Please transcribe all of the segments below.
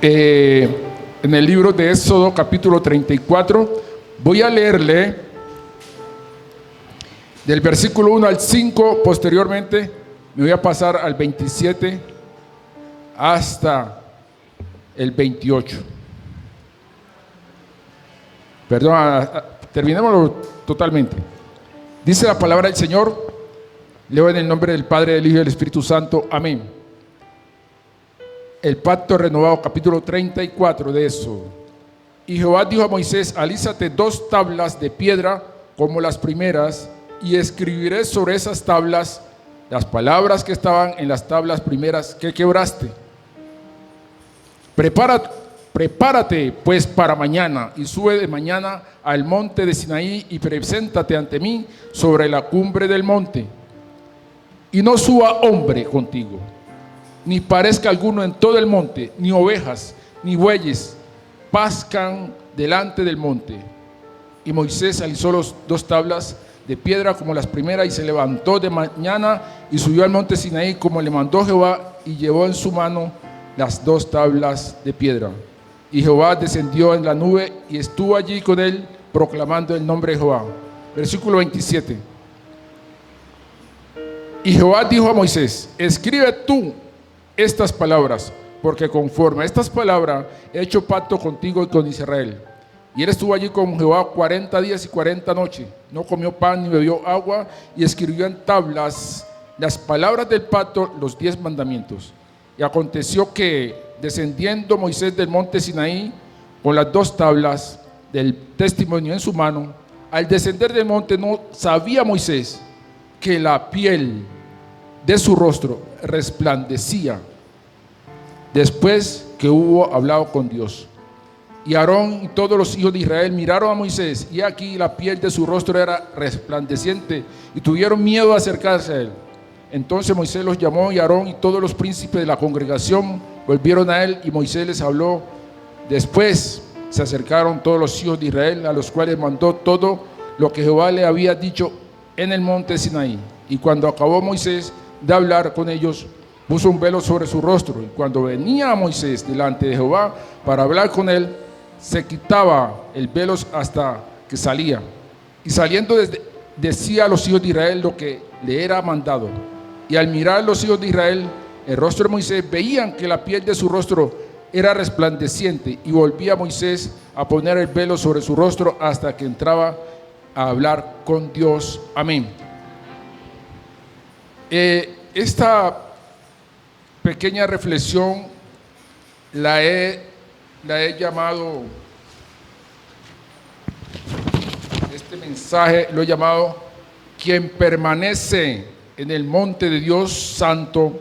en el libro de Éxodo capítulo 34. Voy a leerle del versículo 1 al 5, posteriormente me voy a pasar al 27 hasta el 28. Perdón, terminémoslo totalmente. Dice la palabra del Señor, leo en el nombre del Padre, del Hijo y del Espíritu Santo, amén. El pacto renovado, capítulo 34 de Éxodo. Y Jehová dijo a Moisés: alízate 2 tablas de piedra como las primeras, y escribiré sobre esas tablas las palabras que estaban en las tablas primeras que quebraste. Prepárate pues para mañana, y sube de mañana al monte de Sinaí, y preséntate ante mí sobre la cumbre del monte. Y no suba hombre contigo, ni parezca alguno en todo el monte, ni ovejas, ni bueyes pascan delante del monte. Y Moisés alisó las 2 tablas de piedra como las primeras, y se levantó de mañana y subió al monte Sinaí como le mandó Jehová, y llevó en su mano las 2 tablas de piedra. Y Jehová descendió en la nube y estuvo allí con él, proclamando el nombre de Jehová. Versículo 27. Y Jehová dijo a Moisés: escribe tú estas palabras, porque conforme a estas palabras he hecho pacto contigo y con Israel. Y él estuvo allí con Jehová 40 días y 40 noches, no comió pan ni bebió agua, y escribió en tablas las palabras del pacto, los 10 mandamientos. Y aconteció que, descendiendo Moisés del monte Sinaí con las 2 tablas del testimonio en su mano, al descender del monte no sabía Moisés que la piel de su rostro resplandecía después que hubo hablado con Dios. Y Aarón y todos los hijos de Israel miraron a Moisés, y aquí la piel de su rostro era resplandeciente, y tuvieron miedo de acercarse a él. Entonces Moisés los llamó, y Aarón y todos los príncipes de la congregación volvieron a él, y Moisés les habló. Después se acercaron todos los hijos de Israel, a los cuales mandó todo lo que Jehová le había dicho en el monte Sinaí. Y cuando acabó Moisés de hablar con ellos, puso un velo sobre su rostro, y cuando venía Moisés delante de Jehová para hablar con él, se quitaba el velo hasta que salía. Y saliendo decía a los hijos de Israel lo que le era mandado. Y al mirar los hijos de Israel el rostro de Moisés, veían que la piel de su rostro era resplandeciente, y volvía Moisés a poner el velo sobre su rostro hasta que entraba a hablar con Dios. Amén. Esta pequeña reflexión la he llamado, este mensaje lo he llamado: quien permanece en el monte de Dios santo,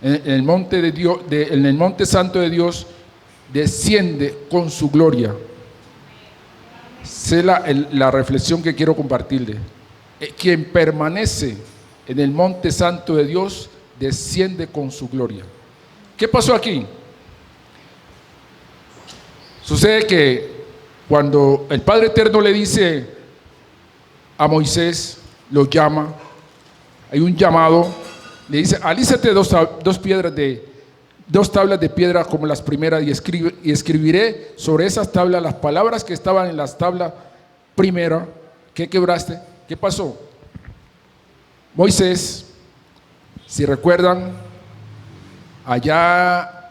en el monte santo de Dios, desciende con su gloria. Esa es la reflexión que quiero compartirle. Quien permanece en el monte santo de Dios desciende con su gloria. ¿Qué pasó aquí? Sucede que cuando el Padre Eterno le dice a Moisés, lo llama, hay un llamado, le dice: alízate 2 tablas de piedra como las primeras, y escribiré sobre esas tablas las palabras que estaban en las tablas primera que quebraste. ¿Qué pasó? Moisés, si recuerdan, allá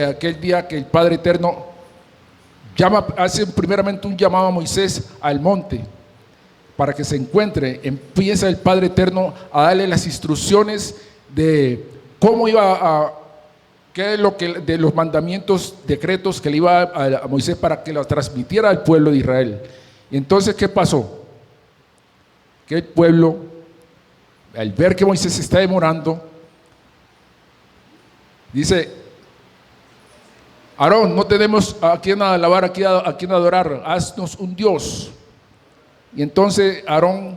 aquel día que el Padre Eterno hace primeramente un llamado a Moisés al monte para que se encuentre, empieza el Padre Eterno a darle las instrucciones de cómo qué es lo que, de los mandamientos, decretos que le iba a Moisés para que los transmitiera al pueblo de Israel. Y entonces, ¿qué pasó? Que el pueblo, al ver que Moisés se está demorando, dice: Aarón, no tenemos a quien alabar, a quien adorar, haznos un Dios. Y entonces Aarón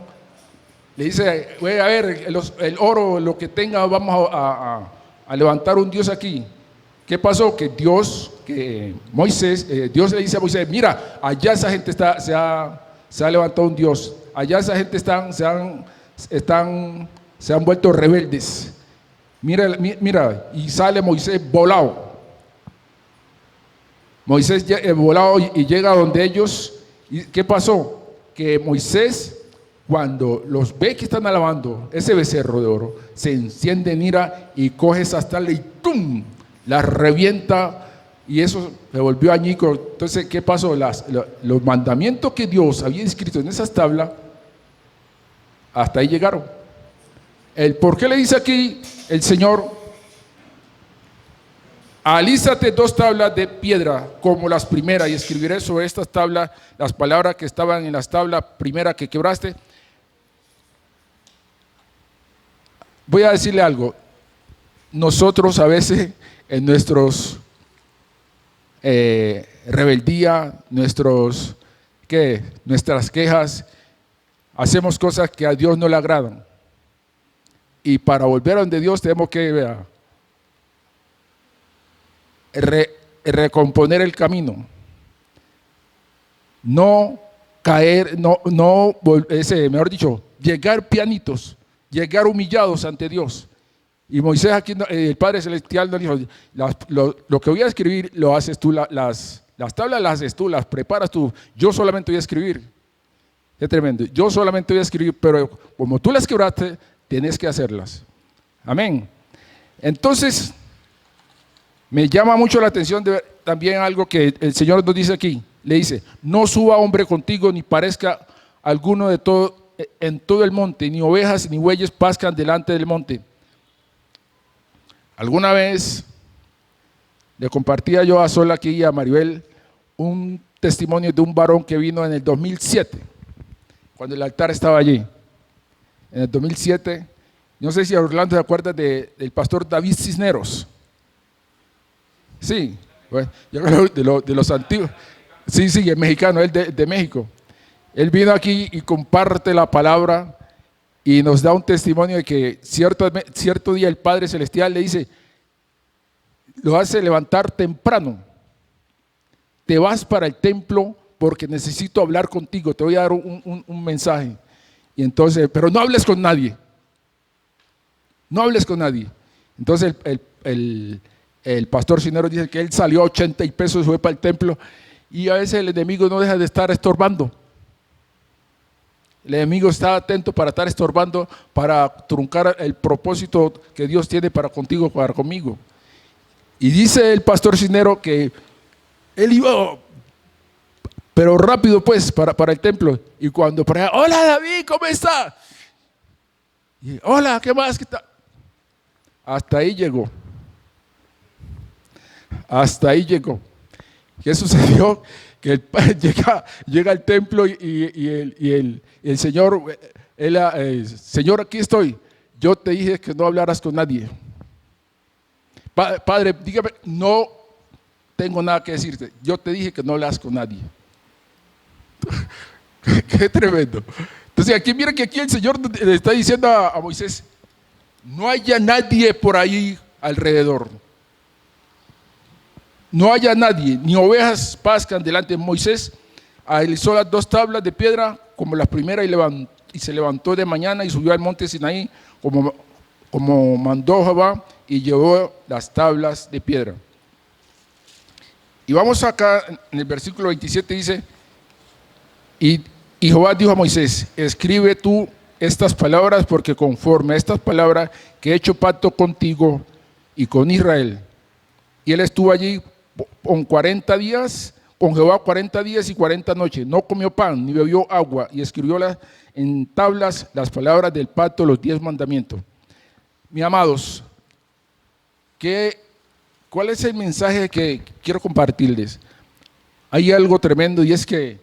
le dice: a ver, el oro, lo que tenga, vamos a levantar un Dios aquí. ¿Qué pasó? Que Dios le dice a Moisés: mira, allá esa gente se ha levantado un Dios, allá esa gente se han vuelto rebeldes. Mira, y sale Moisés volado. Moisés volado y llega donde ellos. ¿Y qué pasó? Que Moisés, cuando los ve que están alabando ese becerro de oro, se enciende en ira y coge esas tablas y ¡tum!, las revienta, y eso se volvió añico. Entonces, ¿qué pasó? Los mandamientos que Dios había escrito en esas tablas, hasta ahí llegaron. ¿Por qué le dice aquí el Señor? Alízate 2 tablas de piedra como las primeras y escribiré sobre estas tablas las palabras que estaban en las tablas primeras que quebraste. Voy a decirle algo. Nosotros a veces en nuestros rebeldía, nuestras quejas, hacemos cosas que a Dios no le agradan. Y para volver a donde Dios tenemos que recomponer el camino, no caer, mejor dicho, llegar pianitos, llegar humillados ante Dios. Y Moisés aquí, el Padre Celestial nos dijo, lo que voy a escribir lo haces tú, las tablas las haces tú, las preparas tú, yo solamente voy a escribir. Es tremendo, yo solamente voy a escribir, pero como tú las quebraste, tienes que hacerlas. Amén. Entonces, me llama mucho la atención también algo que el Señor nos dice aquí. Le dice, no suba hombre contigo, ni parezca alguno en todo el monte, ni ovejas ni bueyes pascan delante del monte. Alguna vez le compartía yo a Sol aquí y a Maribel un testimonio de un varón que vino en el 2007, cuando el altar estaba allí. En el 2007, no sé si Orlando se acuerda del pastor David Cisneros. Sí, bueno, de los antiguos. Sí, es mexicano, él de México. Él vino aquí y comparte la palabra y nos da un testimonio de que cierto día el Padre Celestial le dice, lo hace levantar temprano, te vas para el templo porque necesito hablar contigo, te voy a dar un mensaje. Y entonces, pero no hables con nadie, no hables con nadie. Entonces el pastor Cisneros dice que él salió a 80 pesos, fue para el templo, y a veces el enemigo no deja de estar estorbando. El enemigo está atento para estar estorbando, para truncar el propósito que Dios tiene para contigo, para conmigo. Y dice el pastor Cisneros que él iba, pero rápido pues, para el templo, y cuando por allá, hola David, ¿cómo está? Y, hola, ¿qué más? ¿Qué tal? Hasta ahí llegó. Hasta ahí llegó. ¿Qué sucedió? Que el padre llega al templo y el Señor, Señor, aquí estoy. Yo te dije que no hablaras con nadie. Padre, dígame, no tengo nada que decirte. Yo te dije que no hablas con nadie. Qué tremendo. Entonces aquí mira que aquí el Señor le está diciendo a Moisés, no haya nadie por ahí alrededor. No haya nadie, ni ovejas pascan delante de Moisés. Alzó las 2 tablas de piedra como las primeras y se levantó de mañana y subió al monte Sinaí como mandó Jehová y llevó las tablas de piedra. Y vamos acá en el versículo 27 dice, y Jehová dijo a Moisés, escribe tú estas palabras porque conforme a estas palabras que he hecho pacto contigo y con Israel. Y él estuvo allí con 40 días, con Jehová 40 días y 40 noches, no comió pan ni bebió agua, y escribió en tablas las palabras del pacto, los 10 mandamientos. Mis amados, ¿cuál es el mensaje que quiero compartirles? Hay algo tremendo y es que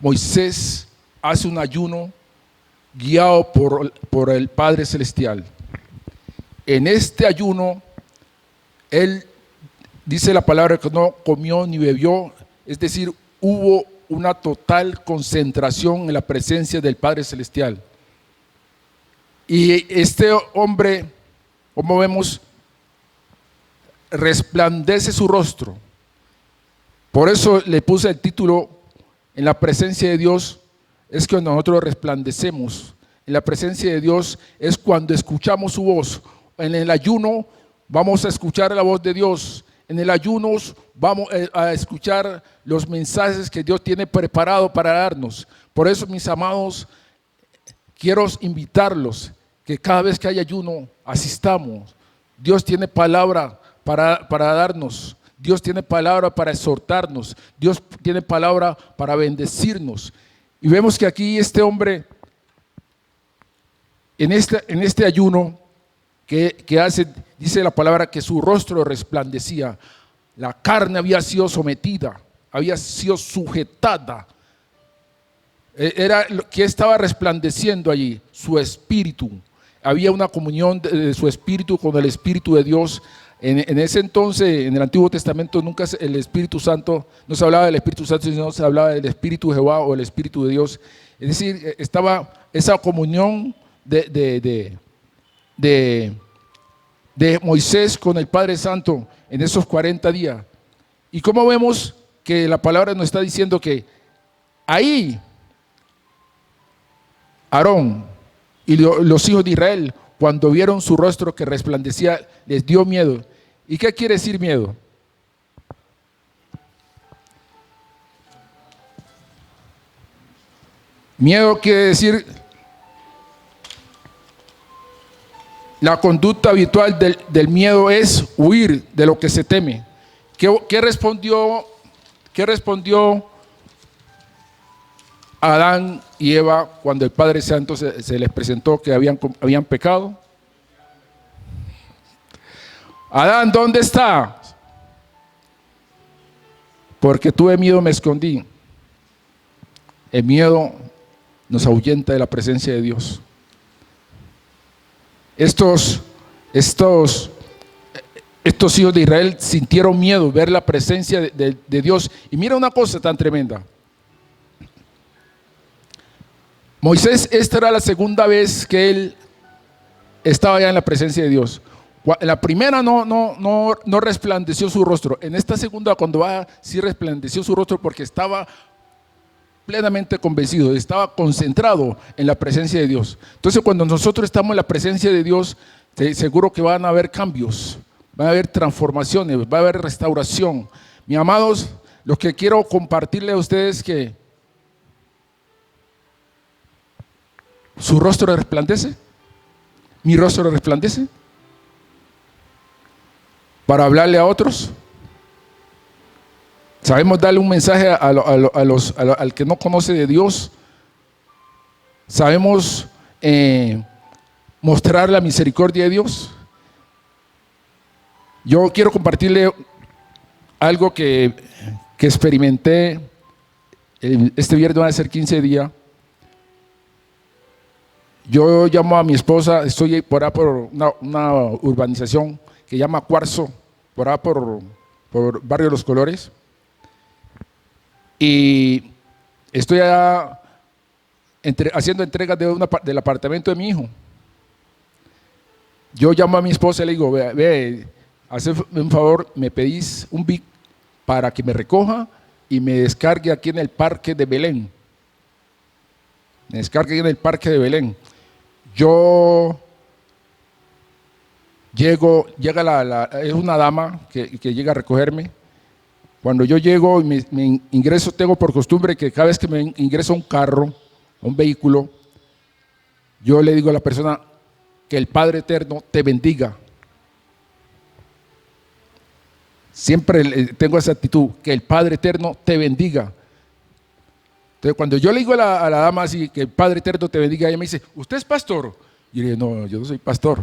Moisés hace un ayuno guiado por el Padre Celestial. En este ayuno, él dice la palabra que no comió ni bebió, es decir, hubo una total concentración en la presencia del Padre Celestial. Y este hombre, como vemos, resplandece su rostro. Por eso le puse el título, en la presencia de Dios es que nosotros resplandecemos. En la presencia de Dios es cuando escuchamos su voz. En el ayuno vamos a escuchar la voz de Dios. en el ayuno vamos a escuchar los mensajes que Dios tiene preparado para darnos. Por eso, mis amados, quiero invitarlos que cada vez que haya ayuno, asistamos. Dios tiene palabra para darnos. Dios tiene palabra para exhortarnos. Dios tiene palabra para bendecirnos. Y vemos que aquí este hombre, en este ayuno que hace, dice la palabra que su rostro resplandecía. La carne había sido sometida, había sido sujetada. Era lo que estaba resplandeciendo allí, su espíritu. Había una comunión de su espíritu con el Espíritu de Dios. En ese entonces, en el Antiguo Testamento, nunca el Espíritu Santo, no se hablaba del Espíritu Santo, sino se hablaba del Espíritu de Jehová o el Espíritu de Dios. Es decir, estaba esa comunión de Moisés con el Padre Santo en esos 40 días. Y como vemos que la palabra nos está diciendo que ahí Aarón y los hijos de Israel, cuando vieron su rostro que resplandecía, les dio miedo. ¿Y qué quiere decir miedo? Miedo quiere decir la conducta habitual del miedo es huir de lo que se teme. ¿Qué respondió Adán y Eva cuando el Padre Santo se les presentó que habían pecado? Adán, ¿dónde estás? Porque tuve miedo, me escondí. El miedo nos ahuyenta de la presencia de Dios. Estos hijos de Israel sintieron miedo ver la presencia de Dios. Y mira una cosa tan tremenda. Moisés, esta era la segunda vez que él estaba ya en la presencia de Dios. En la primera no resplandeció su rostro. En esta segunda, cuando va, sí resplandeció su rostro porque estaba plenamente convencido, estaba concentrado en la presencia de Dios. Entonces, cuando nosotros estamos en la presencia de Dios, seguro que van a haber cambios, van a haber transformaciones, va a haber restauración. Mis amados, lo que quiero compartirle a ustedes es que su rostro resplandece, mi rostro resplandece, para hablarle a otros. Sabemos darle un mensaje al que no conoce de Dios. Sabemos mostrar la misericordia de Dios. Yo quiero compartirle algo que experimenté este viernes, van a ser 15 días. Yo llamo a mi esposa, estoy por ahí por una urbanización que llama Cuarzo, por ahí por Barrio de los Colores. Y estoy allá haciendo entregas del apartamento de mi hijo. Yo llamo a mi esposa y le digo, ve, hazme un favor, me pedís un Vic para que me recoja y me descargue aquí en el parque de Belén. Me descargue aquí en el parque de Belén. Yo es una dama que llega a recogerme. Cuando yo llego y me ingreso, tengo por costumbre que cada vez que me ingreso a un carro, a un vehículo, yo le digo a la persona que el Padre Eterno te bendiga. Siempre tengo esa actitud, que el Padre Eterno te bendiga. Entonces, cuando yo le digo a la dama así, que el Padre Eterno te bendiga, ella me dice, ¿usted es pastor? Y yo le digo, no, yo no soy pastor.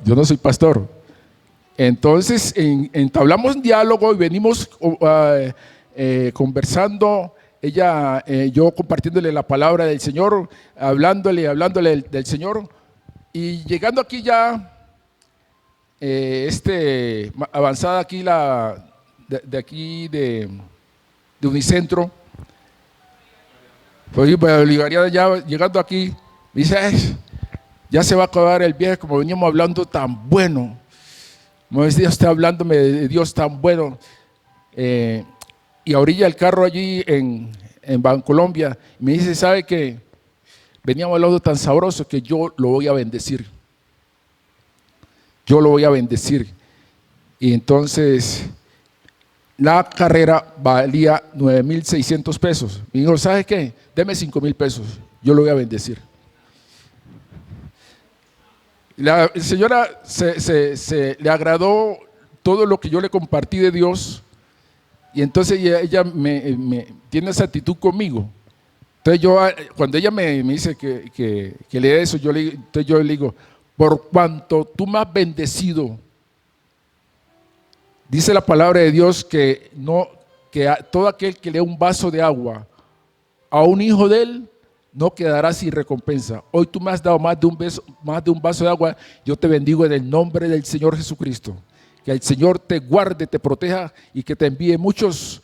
Yo no soy pastor. Entonces entablamos un diálogo y venimos conversando, yo compartiéndole la palabra del Señor, hablándole del Señor, y llegando aquí ya avanzada aquí de aquí de Unicentro, pues Bolivariana, ya llegando aquí, me dice, ya se va a acabar el viaje, como veníamos hablando tan bueno. Como decía, está hablándome de Dios tan bueno. Y a orilla del carro allí en Bancolombia, me dice, ¿sabe qué? venía hablando tan sabroso que yo lo voy a bendecir. Yo lo voy a bendecir. Y entonces la carrera valía 9,600 pesos. Y dijo, ¿sabes qué? Deme 5,000 pesos. Yo lo voy a bendecir. La señora le agradó todo lo que yo le compartí de Dios. Y entonces ella me tiene esa actitud conmigo. Entonces cuando ella me dice que le dé eso, entonces yo le digo, por cuanto tú me has bendecido, dice la palabra de Dios que todo aquel que le dé un vaso de agua a un hijo de él, no quedará sin recompensa. Hoy tú me has dado más de un vaso de agua, yo te bendigo en el nombre del Señor Jesucristo. Que el Señor te guarde, te proteja y que te envíe muchos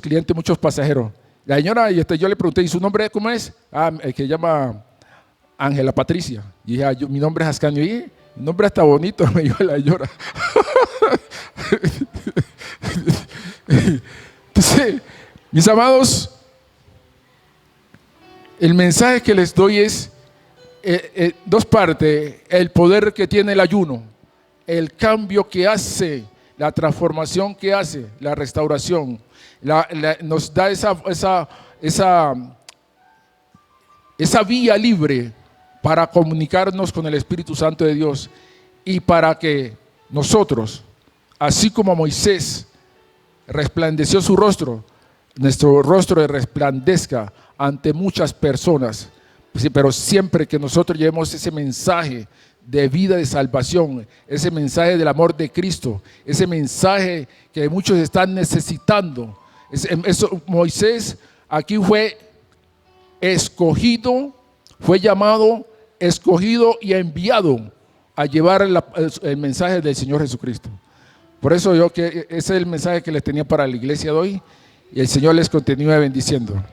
clientes, muchos pasajeros. La señora, yo le pregunté, ¿y su nombre cómo es? El que llama Ángela Patricia. Y dije, mi nombre es Ascanio. Y mi nombre está bonito, me dijo la señora. Entonces, mis amados, el mensaje que les doy es dos partes: el poder que tiene el ayuno, el cambio que hace, la transformación que hace, la restauración, nos da esa vía libre para comunicarnos con el Espíritu Santo de Dios y para que nosotros, así como Moisés resplandeció su rostro, nuestro rostro resplandezca ante muchas personas, pero siempre que nosotros llevemos ese mensaje de vida, de salvación, ese mensaje del amor de Cristo, ese mensaje que muchos están necesitando. Moisés aquí fue escogido, fue llamado, escogido y enviado a llevar el mensaje del Señor Jesucristo. Por eso ese es el mensaje que les tenía para la iglesia de hoy, y el Señor les continúe bendiciendo.